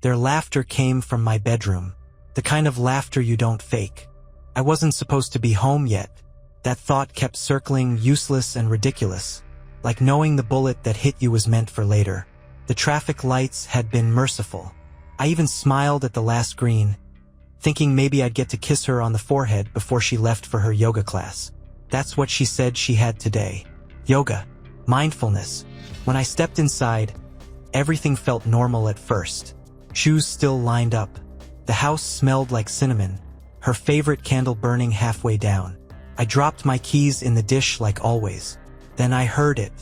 Their laughter came from my bedroom, the kind of laughter you don't fake. I wasn't supposed to be home yet. That thought kept circling, useless and ridiculous, like knowing the bullet that hit you was meant for later. The traffic lights had been merciful. I even smiled at the last green, thinking maybe I'd get to kiss her on the forehead before she left for her yoga class. That's what she said she had today. Yoga. Mindfulness. When I stepped inside, everything felt normal at first. Shoes still lined up. The house smelled like cinnamon, her favorite candle burning halfway down. I dropped my keys in the dish like always. Then I heard it.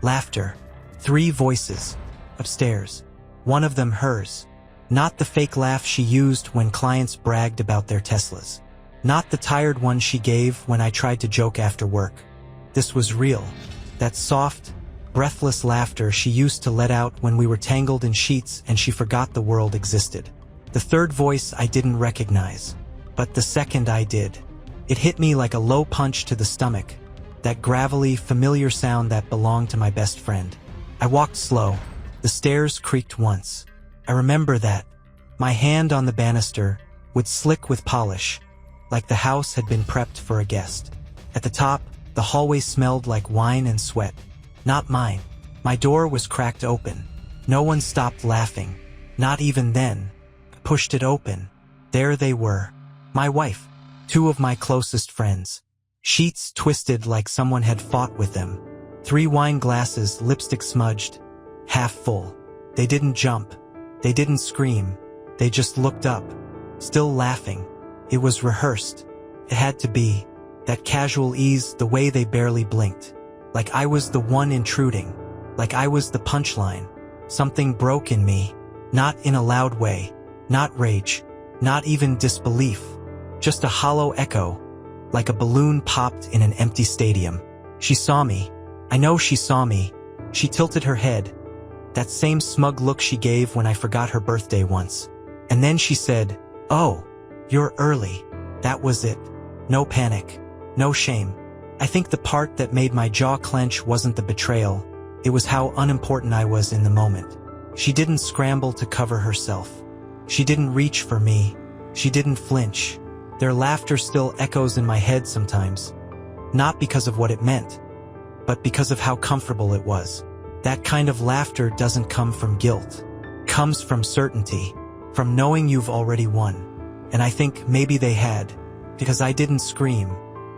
Laughter. 3 voices. Upstairs. One of them hers. Not the fake laugh she used when clients bragged about their Teslas. Not the tired one she gave when I tried to joke after work. This was real. That soft, breathless laughter she used to let out when we were tangled in sheets and she forgot the world existed. The third voice I didn't recognize, but the second I did. It hit me like a low punch to the stomach, that gravelly, familiar sound that belonged to my best friend. I walked slow. The stairs creaked once. I remember that. My hand on the banister would slick with polish, like the house had been prepped for a guest. At the top, the hallway smelled like wine and sweat. Not mine. My door was cracked open. No one stopped laughing. Not even then. I pushed it open. There they were. My wife. 2 of my closest friends. Sheets twisted like someone had fought with them. 3 wine glasses, lipstick smudged, half full. They didn't jump. They didn't scream. They just looked up, still laughing. It was rehearsed. It had to be. That casual ease, the way they barely blinked. Like I was the one intruding. Like I was the punchline. Something broke in me. Not in a loud way. Not rage. Not even disbelief. Just a hollow echo. Like a balloon popped in an empty stadium. She saw me. I know she saw me. She tilted her head. That same smug look she gave when I forgot her birthday once. And then she said, "Oh, you're early." That was it. No panic. No shame. I think the part that made my jaw clench wasn't the betrayal. It was how unimportant I was in the moment. She didn't scramble to cover herself. She didn't reach for me. She didn't flinch. Their laughter still echoes in my head sometimes. Not because of what it meant, but because of how comfortable it was. That kind of laughter doesn't come from guilt. It comes from certainty, from knowing you've already won. And I think maybe they had, because I didn't scream.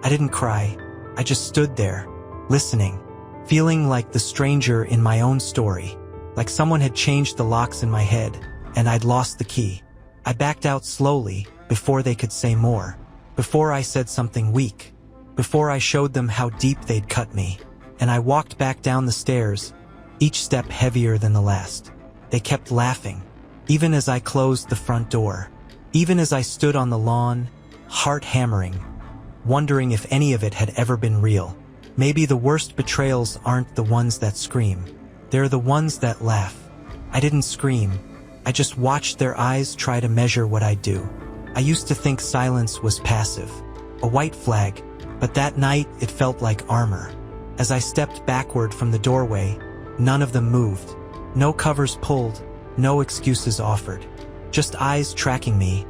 I didn't cry. I just stood there, listening, feeling like the stranger in my own story, like someone had changed the locks in my head, and I'd lost the key. I backed out slowly, before they could say more, before I said something weak, before I showed them how deep they'd cut me, and I walked back down the stairs, each step heavier than the last. They kept laughing, even as I closed the front door, even as I stood on the lawn, heart hammering, wondering if any of it had ever been real. Maybe the worst betrayals aren't the ones that scream. They're the ones that laugh. I didn't scream. I just watched their eyes try to measure what I'd do. I used to think silence was passive, a white flag, but that night it felt like armor. As I stepped backward from the doorway, none of them moved. No covers pulled, no excuses offered. Just eyes tracking me,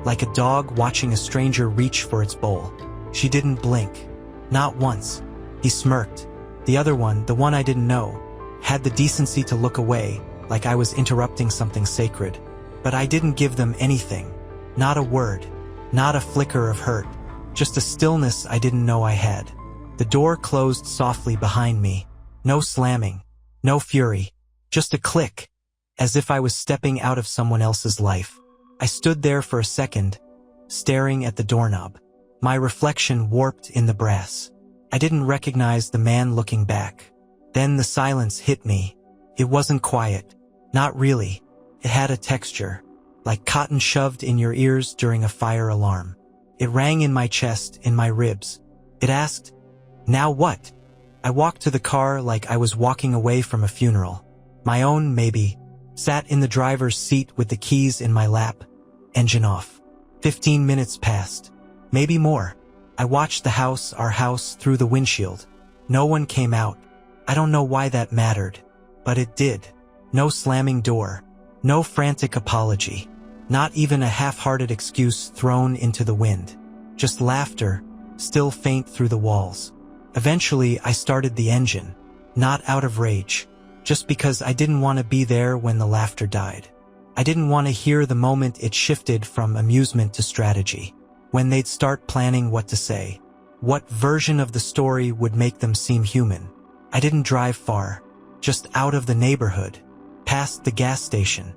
like a dog watching a stranger reach for its bowl. She didn't blink. Not once. He smirked. The other one, the one I didn't know, had the decency to look away, like I was interrupting something sacred. But I didn't give them anything. Not a word. Not a flicker of hurt. Just a stillness I didn't know I had. The door closed softly behind me. No slamming. No fury. Just a click. As if I was stepping out of someone else's life. I stood there for a second, staring at the doorknob. My reflection warped in the brass. I didn't recognize the man looking back. Then the silence hit me. It wasn't quiet. Not really. It had a texture, like cotton shoved in your ears during a fire alarm. It rang in my chest, in my ribs. It asked, "Now what?" I walked to the car like I was walking away from a funeral. My own, maybe. Sat in the driver's seat with the keys in my lap. Engine off. 15 minutes passed. Maybe more. I watched the house, our house, through the windshield. No one came out. I don't know why that mattered, but it did. No slamming door. No frantic apology. Not even a half-hearted excuse thrown into the wind. Just laughter, still faint through the walls. Eventually, I started the engine. Not out of rage. Just because I didn't want to be there when the laughter died. I didn't want to hear the moment it shifted from amusement to strategy. When they'd start planning what to say. What version of the story would make them seem human. I didn't drive far. Just out of the neighborhood. Past the gas station.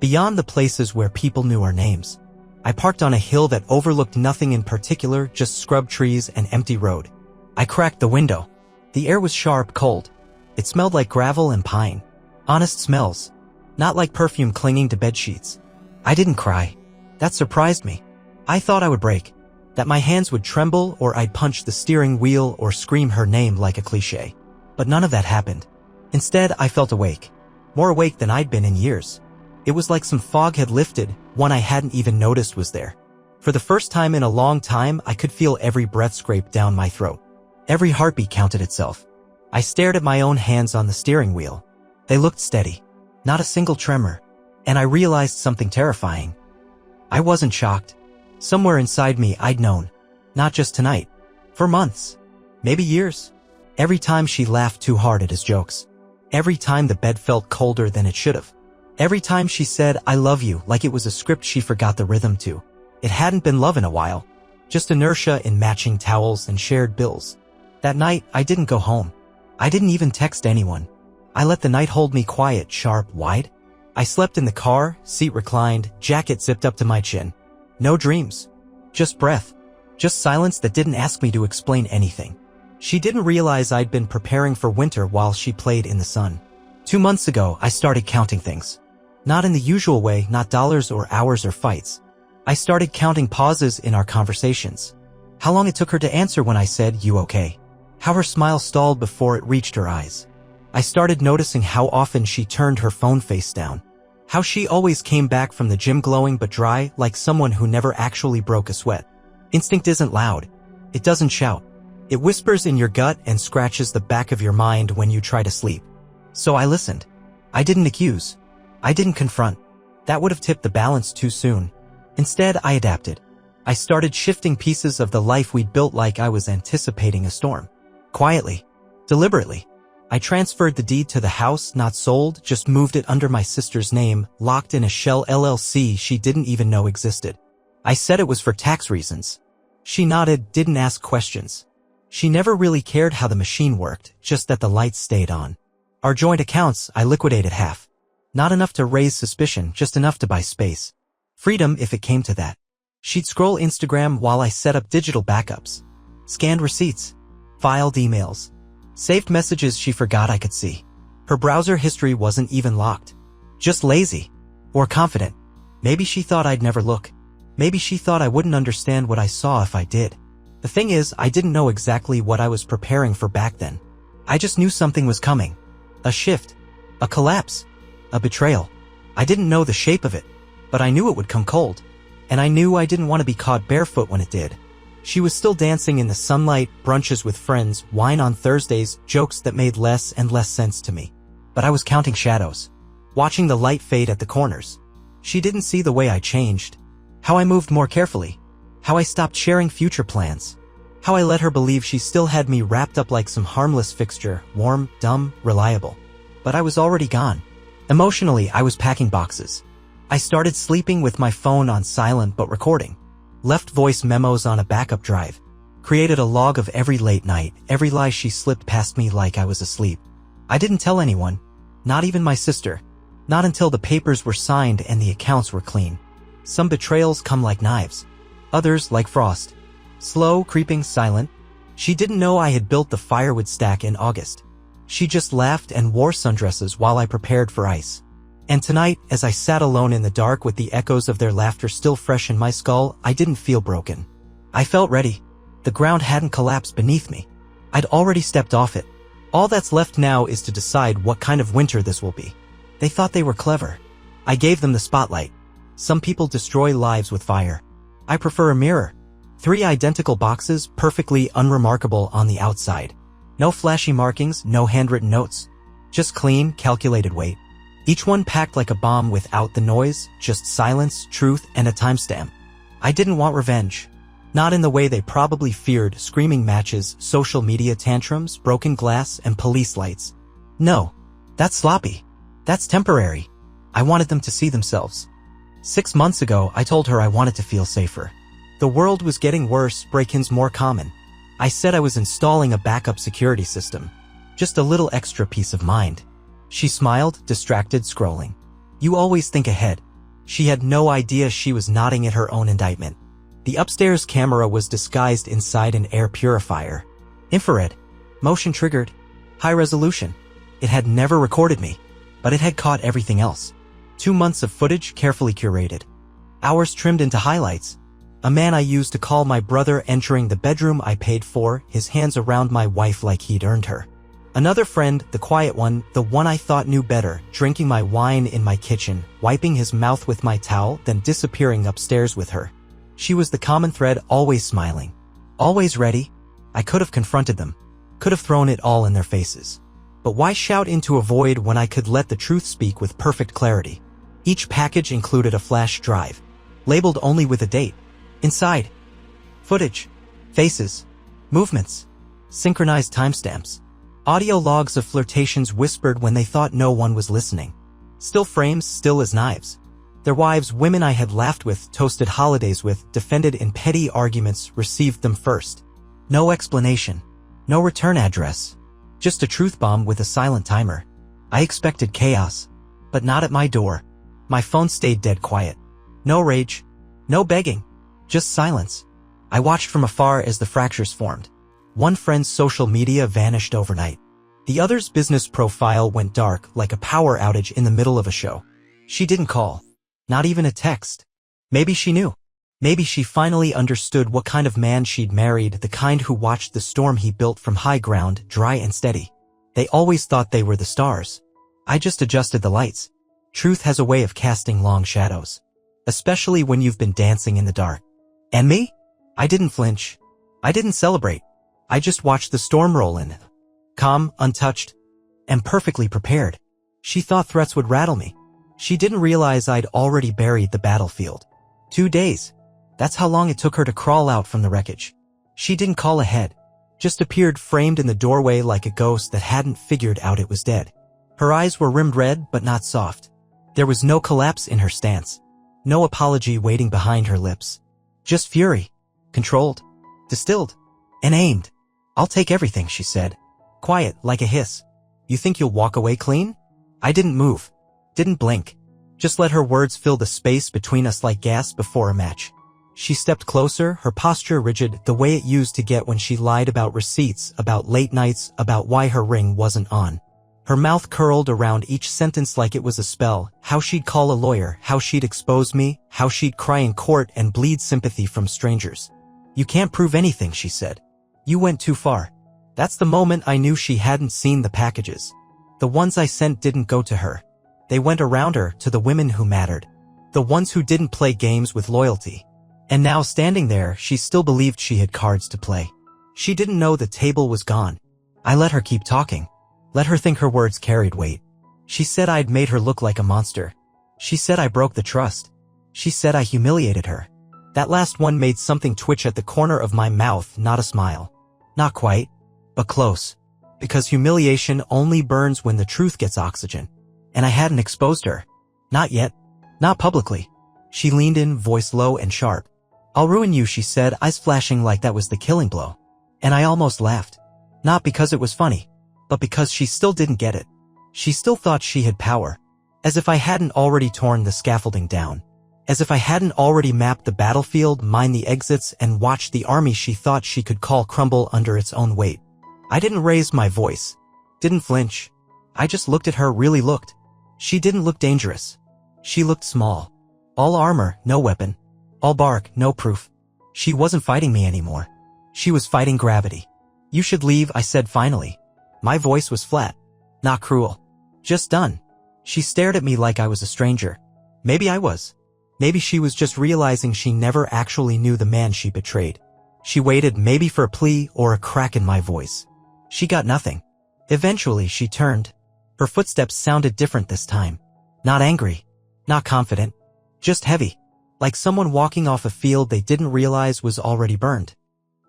Beyond the places where people knew our names. I parked on a hill that overlooked nothing in particular, just scrub trees and empty road. I cracked the window. The air was sharp, cold. It smelled like gravel and pine. Honest smells. Not like perfume clinging to bedsheets. I didn't cry. That surprised me. I thought I would break. That my hands would tremble or I'd punch the steering wheel or scream her name like a cliché. But none of that happened. Instead, I felt awake. More awake than I'd been in years. It was like some fog had lifted, one I hadn't even noticed was there. For the first time in a long time, I could feel every breath scrape down my throat. Every heartbeat counted itself. I stared at my own hands on the steering wheel. They looked steady. Not a single tremor. And I realized something terrifying. I wasn't shocked. Somewhere inside me, I'd known. Not just tonight. For months. Maybe years. Every time she laughed too hard at his jokes. Every time the bed felt colder than it should have. Every time she said, "I love you," like it was a script she forgot the rhythm to. It hadn't been love in a while. Just inertia in matching towels and shared bills. That night, I didn't go home. I didn't even text anyone. I let the night hold me quiet, sharp, wide. I slept in the car, seat reclined, jacket zipped up to my chin. No dreams. Just breath. Just silence that didn't ask me to explain anything. She didn't realize I'd been preparing for winter while she played in the sun. 2 months ago, I started counting things. Not in the usual way, not dollars or hours or fights. I started counting pauses in our conversations. How long it took her to answer when I said, "You okay?" How her smile stalled before it reached her eyes. I started noticing how often she turned her phone face down. How she always came back from the gym glowing but dry, like someone who never actually broke a sweat. Instinct isn't loud. It doesn't shout. It whispers in your gut and scratches the back of your mind when you try to sleep. So I listened. I didn't accuse. I didn't confront. That would have tipped the balance too soon. Instead, I adapted. I started shifting pieces of the life we'd built like I was anticipating a storm. Quietly. Deliberately. I transferred the deed to the house, not sold, just moved it under my sister's name, locked in a shell LLC she didn't even know existed. I said it was for tax reasons. She nodded, didn't ask questions. She never really cared how the machine worked, just that the lights stayed on. Our joint accounts, I liquidated half. Not enough to raise suspicion, just enough to buy space. Freedom if it came to that. She'd scroll Instagram while I set up digital backups. Scanned receipts. Filed emails. Saved messages she forgot I could see. Her browser history wasn't even locked. Just lazy. Or confident. Maybe she thought I'd never look. Maybe she thought I wouldn't understand what I saw if I did. The thing is, I didn't know exactly what I was preparing for back then. I just knew something was coming. A shift. A collapse. A betrayal. I didn't know the shape of it. But I knew it would come cold. And I knew I didn't want to be caught barefoot when it did. She was still dancing in the sunlight, brunches with friends, wine on Thursdays, jokes that made less and less sense to me. But I was counting shadows. Watching the light fade at the corners. She didn't see the way I changed. How I moved more carefully. How I stopped sharing future plans. How I let her believe she still had me wrapped up like some harmless fixture, warm, dumb, reliable. But I was already gone. Emotionally, I was packing boxes. I started sleeping with my phone on silent but recording. Left voice memos on a backup drive. Created a log of every late night, every lie she slipped past me like I was asleep. I didn't tell anyone. Not even my sister. Not until the papers were signed and the accounts were clean. Some betrayals come like knives. Others like frost. Slow, creeping, silent. She didn't know I had built the firewood stack in August. She just laughed and wore sundresses while I prepared for ice. And tonight, as I sat alone in the dark with the echoes of their laughter still fresh in my skull, I didn't feel broken. I felt ready. The ground hadn't collapsed beneath me. I'd already stepped off it. All that's left now is to decide what kind of winter this will be. They thought they were clever. I gave them the spotlight. Some people destroy lives with fire. I prefer a mirror. 3 identical boxes, perfectly unremarkable on the outside. No flashy markings, no handwritten notes. Just clean, calculated weight. Each one packed like a bomb without the noise, just silence, truth, and a timestamp. I didn't want revenge. Not in the way they probably feared: screaming matches, social media tantrums, broken glass, and police lights. No. That's sloppy. That's temporary. I wanted them to see themselves. 6 months ago, I told her I wanted to feel safer. The world was getting worse, break-ins more common. I said I was installing a backup security system. Just a little extra peace of mind. She smiled, distracted, scrolling. You always think ahead. She had no idea she was nodding at her own indictment. The upstairs camera was disguised inside an air purifier. Infrared. Motion triggered. High resolution. It had never recorded me, but it had caught everything else. 2 months of footage carefully curated. Hours trimmed into highlights. A man I used to call my brother entering the bedroom I paid for, his hands around my wife like he'd earned her. Another friend, the quiet one, the one I thought knew better, drinking my wine in my kitchen, wiping his mouth with my towel, then disappearing upstairs with her. She was the common thread, always smiling. Always ready. I could have confronted them. Could have thrown it all in their faces. But why shout into a void when I could let the truth speak with perfect clarity? Each package included a flash drive, labeled only with a date. Inside, footage, faces, movements, synchronized timestamps, audio logs of flirtations whispered when they thought no one was listening. Still frames, still as knives. Their wives, women I had laughed with, toasted holidays with, defended in petty arguments, received them first. No explanation. No return address. Just a truth bomb with a silent timer. I expected chaos, but not at my door. My phone stayed dead quiet. No rage. No begging. Just silence. I watched from afar as the fractures formed. One friend's social media vanished overnight. The other's business profile went dark like a power outage in the middle of a show. She didn't call. Not even a text. Maybe she knew. Maybe she finally understood what kind of man she'd married, the kind who watched the storm he built from high ground, dry and steady. They always thought they were the stars. I just adjusted the lights. Truth has a way of casting long shadows. Especially when you've been dancing in the dark. And me? I didn't flinch. I didn't celebrate. I just watched the storm roll in. Calm, untouched, and perfectly prepared. She thought threats would rattle me. She didn't realize I'd already buried the battlefield. 2 days. That's how long it took her to crawl out from the wreckage. She didn't call ahead. Just appeared framed in the doorway like a ghost that hadn't figured out it was dead. Her eyes were rimmed red but not soft. There was no collapse in her stance. No apology waiting behind her lips. Just fury. Controlled. Distilled. And aimed. I'll take everything, she said. Quiet, like a hiss. You think you'll walk away clean? I didn't move. Didn't blink. Just let her words fill the space between us like gas before a match. She stepped closer, her posture rigid, the way it used to get when she lied about receipts, about late nights, about why her ring wasn't on. Her mouth curled around each sentence like it was a spell, how she'd call a lawyer, how she'd expose me, how she'd cry in court and bleed sympathy from strangers. You can't prove anything, she said. You went too far. That's the moment I knew she hadn't seen the packages. The ones I sent didn't go to her. They went around her, to the women who mattered. The ones who didn't play games with loyalty. And now standing there, she still believed she had cards to play. She didn't know the table was gone. I let her keep talking. Let her think her words carried weight. She said I'd made her look like a monster. She said I broke the trust. She said I humiliated her. That last one made something twitch at the corner of my mouth, not a smile. Not quite, but close. Because humiliation only burns when the truth gets oxygen. And I hadn't exposed her. Not yet. Not publicly. She leaned in, voice low and sharp. I'll ruin you, she said, eyes flashing like that was the killing blow. And I almost laughed. Not because it was funny, but because she still didn't get it. She still thought she had power. As if I hadn't already torn the scaffolding down. As if I hadn't already mapped the battlefield, mined the exits, and watched the army she thought she could call crumble under its own weight. I didn't raise my voice. Didn't flinch. I just looked at her, really looked. She didn't look dangerous. She looked small. All armor, no weapon. All bark, no proof. She wasn't fighting me anymore. She was fighting gravity. You should leave, I said finally. My voice was flat. Not cruel. Just done. She stared at me like I was a stranger. Maybe I was. Maybe she was just realizing she never actually knew the man she betrayed. She waited, maybe for a plea or a crack in my voice. She got nothing. Eventually she turned. Her footsteps sounded different this time. Not angry. Not confident. Just heavy. Like someone walking off a field they didn't realize was already burned.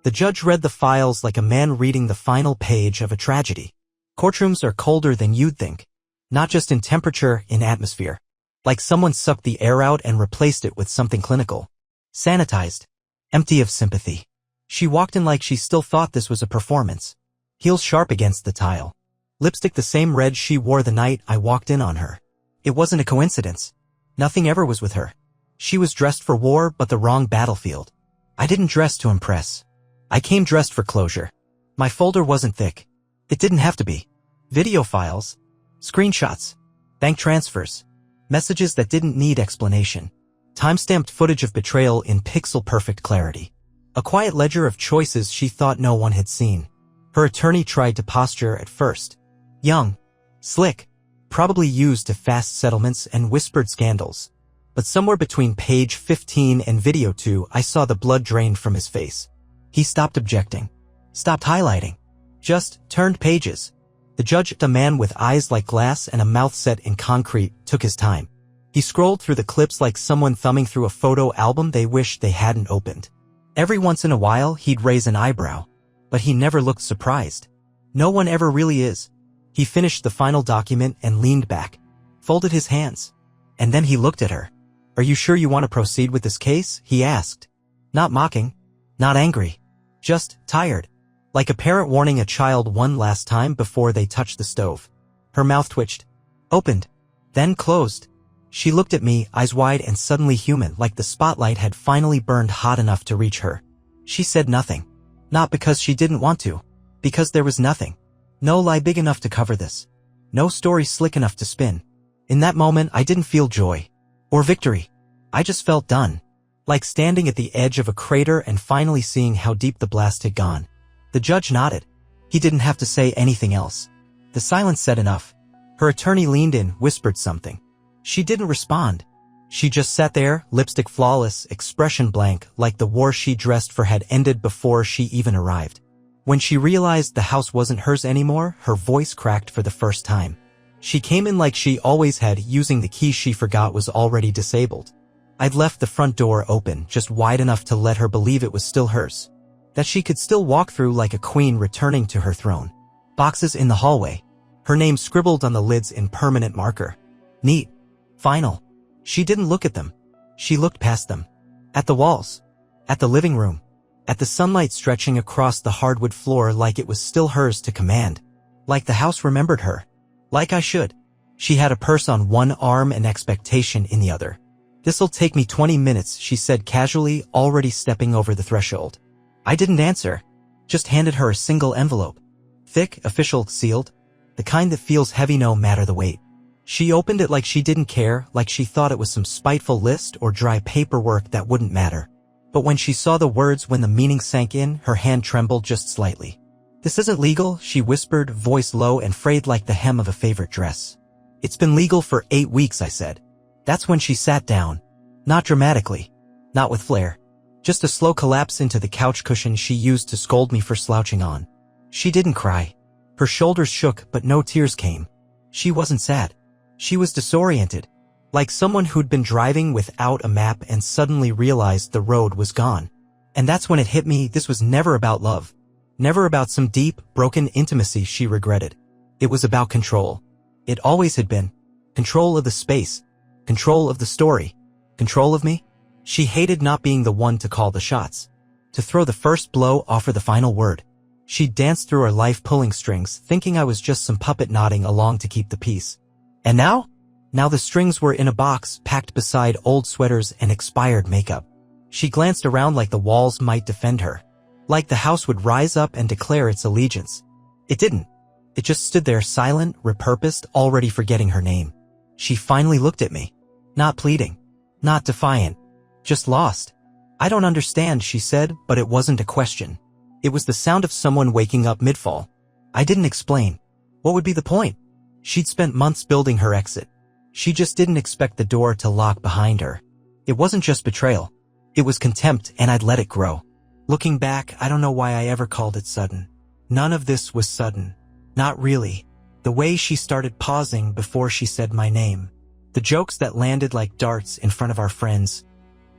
The judge read the files like a man reading the final page of a tragedy. Courtrooms are colder than you'd think. Not just in temperature, in atmosphere. Like someone sucked the air out and replaced it with something clinical. Sanitized. Empty of sympathy. She walked in like she still thought this was a performance. Heels sharp against the tile. Lipstick the same red she wore the night I walked in on her. It wasn't a coincidence. Nothing ever was with her. She was dressed for war but the wrong battlefield. I didn't dress to impress. I came dressed for closure. My folder wasn't thick. It didn't have to be. Video files. Screenshots. Bank transfers. Messages that didn't need explanation. Time-stamped footage of betrayal in pixel-perfect clarity. A quiet ledger of choices she thought no one had seen. Her attorney tried to posture at first. Young. Slick. Probably used to fast settlements and whispered scandals. But somewhere between page 15 and video 2 I saw the blood drained from his face. He stopped objecting. Stopped highlighting. Just turned pages. The judge, a man with eyes like glass and a mouth set in concrete, took his time. He scrolled through the clips like someone thumbing through a photo album they wished they hadn't opened. Every once in a while he'd raise an eyebrow. But he never looked surprised. No one ever really is. He finished the final document and leaned back. Folded his hands. And then he looked at her. "Are you sure you want to proceed with this case?" he asked. Not mocking. Not angry. Just tired. Like a parent warning a child one last time before they touch the stove. Her mouth twitched. Opened. Then closed. She looked at me, eyes wide and suddenly human, like the spotlight had finally burned hot enough to reach her. She said nothing. Not because she didn't want to. Because there was nothing. No lie big enough to cover this. No story slick enough to spin. In that moment I didn't feel joy. Or victory. I just felt done. Like standing at the edge of a crater and finally seeing how deep the blast had gone. The judge nodded. He didn't have to say anything else. The silence said enough. Her attorney leaned in, whispered something. She didn't respond. She just sat there, lipstick flawless, expression blank, like the war she dressed for had ended before she even arrived. When she realized the house wasn't hers anymore, her voice cracked for the first time. She came in like she always had, using the key she forgot was already disabled. I'd left the front door open, just wide enough to let her believe it was still hers. That she could still walk through like a queen returning to her throne. Boxes in the hallway. Her name scribbled on the lids in permanent marker. Neat. Final. She didn't look at them. She looked past them. At the walls. At the living room. At the sunlight stretching across the hardwood floor like it was still hers to command. Like the house remembered her. Like I should. She had a purse on one arm and expectation in the other. "This'll take me 20 minutes, she said casually, already stepping over the threshold. I didn't answer. Just handed her a single envelope. Thick, official, sealed. The kind that feels heavy no matter the weight. She opened it like she didn't care, like she thought it was some spiteful list or dry paperwork that wouldn't matter. But when she saw the words, when the meaning sank in, her hand trembled just slightly. "This isn't legal," she whispered, voice low and frayed like the hem of a favorite dress. "It's been legal for 8 weeks, I said. That's when she sat down. Not dramatically. Not with flair. Just a slow collapse into the couch cushion she used to scold me for slouching on. She didn't cry. Her shoulders shook, but no tears came. She wasn't sad. She was disoriented. Like someone who'd been driving without a map and suddenly realized the road was gone. And that's when it hit me, this was never about love. Never about some deep, broken intimacy she regretted. It was about control. It always had been. Control of the space. Control of the story. Control of me? She hated not being the one to call the shots. To throw the first blow, offer the final word. She danced through her life pulling strings, thinking I was just some puppet nodding along to keep the peace. And now? Now the strings were in a box, packed beside old sweaters and expired makeup. She glanced around like the walls might defend her. Like the house would rise up and declare its allegiance. It didn't. It just stood there silent, repurposed, already forgetting her name. She finally looked at me. Not pleading. Not defiant. Just lost. "I don't understand," she said, but it wasn't a question. It was the sound of someone waking up mid-fall. I didn't explain. What would be the point? She'd spent months building her exit. She just didn't expect the door to lock behind her. It wasn't just betrayal. It was contempt, and I'd let it grow. Looking back, I don't know why I ever called it sudden. None of this was sudden. Not really. The way she started pausing before she said my name. The jokes that landed like darts in front of our friends.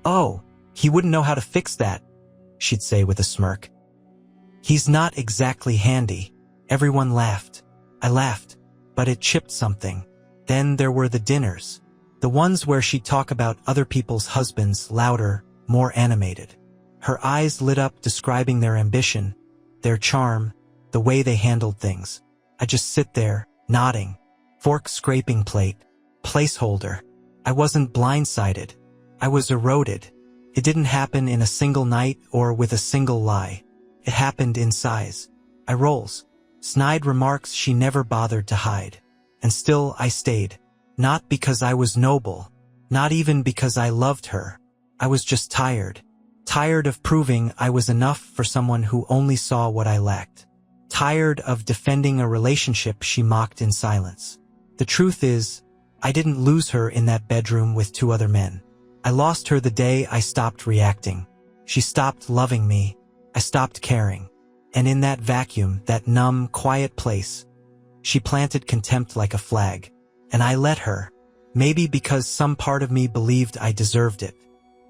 "Oh, he wouldn't know how to fix that," she'd say with a smirk. "He's not exactly handy." Everyone laughed. I laughed, but it chipped something. Then there were the dinners. The ones where she'd talk about other people's husbands, louder, more animated. Her eyes lit up describing their ambition, their charm, the way they handled things. I just sit there, nodding, fork scraping plate, placeholder. I wasn't blindsided. I was eroded. It didn't happen in a single night or with a single lie. It happened in size. Eye rolls. Snide remarks she never bothered to hide. And still I stayed. Not because I was noble. Not even because I loved her. I was just tired. Tired of proving I was enough for someone who only saw what I lacked. Tired of defending a relationship she mocked in silence. The truth is, I didn't lose her in that bedroom with 2 other men. I lost her the day I stopped reacting. She stopped loving me. I stopped caring. And in that vacuum, that numb, quiet place, she planted contempt like a flag. And I let her. Maybe because some part of me believed I deserved it.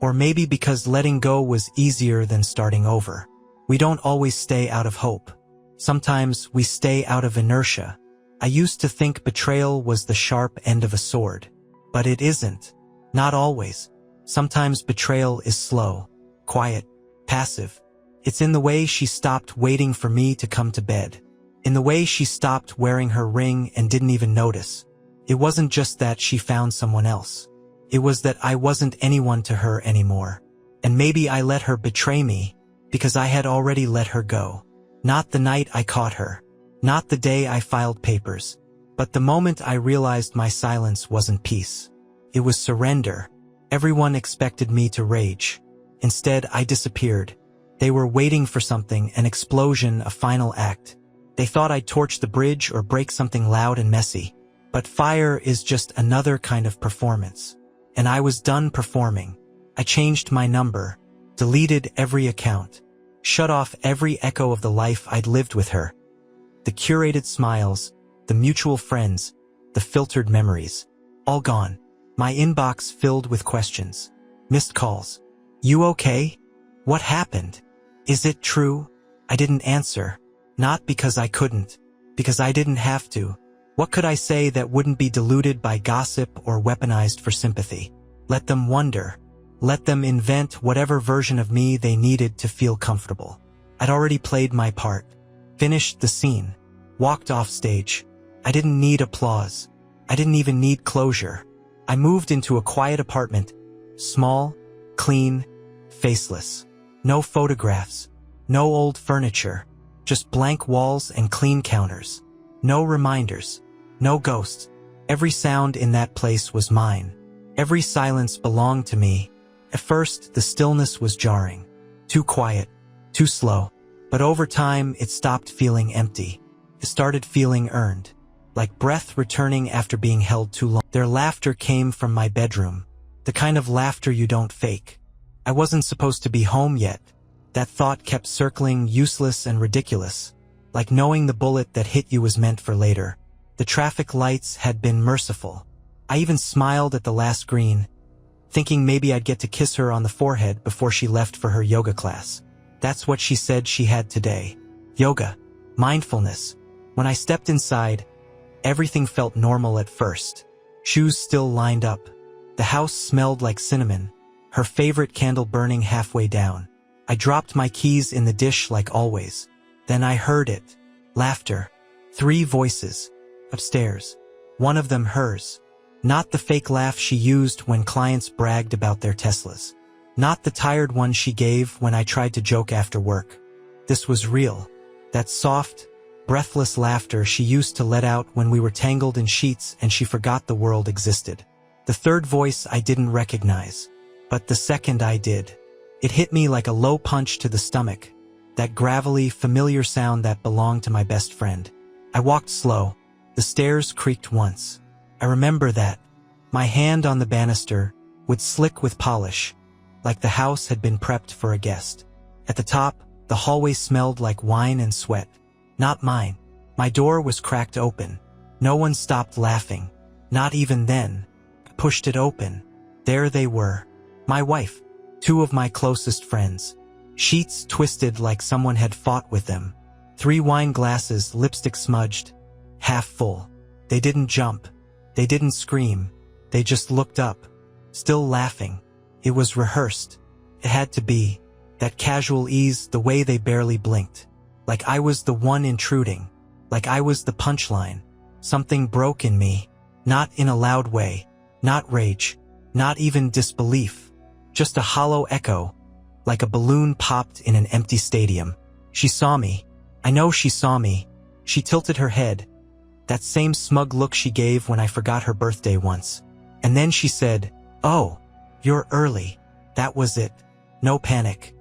Or maybe because letting go was easier than starting over. We don't always stay out of hope. Sometimes we stay out of inertia. I used to think betrayal was the sharp end of a sword. But it isn't. Not always. Sometimes betrayal is slow, quiet, passive. It's in the way she stopped waiting for me to come to bed. In the way she stopped wearing her ring and didn't even notice. It wasn't just that she found someone else. It was that I wasn't anyone to her anymore. And maybe I let her betray me because I had already let her go. Not the night I caught her. Not the day I filed papers. But the moment I realized my silence wasn't peace. It was surrender. Everyone expected me to rage. Instead, I disappeared. They were waiting for something, an explosion, a final act. They thought I'd torch the bridge or break something loud and messy. But fire is just another kind of performance. And I was done performing. I changed my number, deleted every account, shut off every echo of the life I'd lived with her. The curated smiles, the mutual friends, the filtered memories, all gone. My inbox filled with questions. Missed calls. "You okay? What happened? Is it true?" I didn't answer. Not because I couldn't, because I didn't have to. What could I say that wouldn't be diluted by gossip or weaponized for sympathy? Let them wonder. Let them invent whatever version of me they needed to feel comfortable. I'd already played my part. Finished the scene. Walked off stage. I didn't need applause. I didn't even need closure. I moved into a quiet apartment. Small, clean, faceless. No photographs. No old furniture. Just blank walls and clean counters. No reminders. No ghosts. Every sound in that place was mine. Every silence belonged to me. At first, the stillness was jarring. Too quiet. Too slow. But over time, it stopped feeling empty. It started feeling earned. Like breath returning after being held too long. Their laughter came from my bedroom. The kind of laughter you don't fake. I wasn't supposed to be home yet. That thought kept circling, useless and ridiculous. Like knowing the bullet that hit you was meant for later. The traffic lights had been merciful. I even smiled at the last green, thinking maybe I'd get to kiss her on the forehead before she left for her yoga class. That's what she said she had today. Yoga. Mindfulness. When I stepped inside, everything felt normal at first. Shoes still lined up. The house smelled like cinnamon, her favorite candle burning halfway down. I dropped my keys in the dish like always. Then I heard it. Laughter. 3 voices. Upstairs. One of them hers. Not the fake laugh she used when clients bragged about their Teslas. Not the tired one she gave when I tried to joke after work. This was real. That soft, breathless laughter she used to let out when we were tangled in sheets and she forgot the world existed. The third voice I didn't recognize. But the second I did. It hit me like a low punch to the stomach. That gravelly, familiar sound that belonged to my best friend. I walked slow. The stairs creaked once. I remember that. My hand on the banister would slick with polish, like the house had been prepped for a guest. At the top, the hallway smelled like wine and sweat. Not mine. My door was cracked open. No one stopped laughing. Not even then. pushed it open. There they were. My wife, two of my closest friends. Sheets twisted like someone had fought with them. 3 wine glasses, lipstick smudged, half full. They didn't jump. They didn't scream. They just looked up, still laughing. It was rehearsed. It had to be. That casual ease, the way they barely blinked. Like I was the one intruding. Like I was the punchline. Something broke in me. Not in a loud way. Not rage. Not even disbelief. Just a hollow echo. Like a balloon popped in an empty stadium. She saw me. I know she saw me. She tilted her head. That same smug look she gave when I forgot her birthday once. And then she said, "Oh, you're early." That was it. No panic.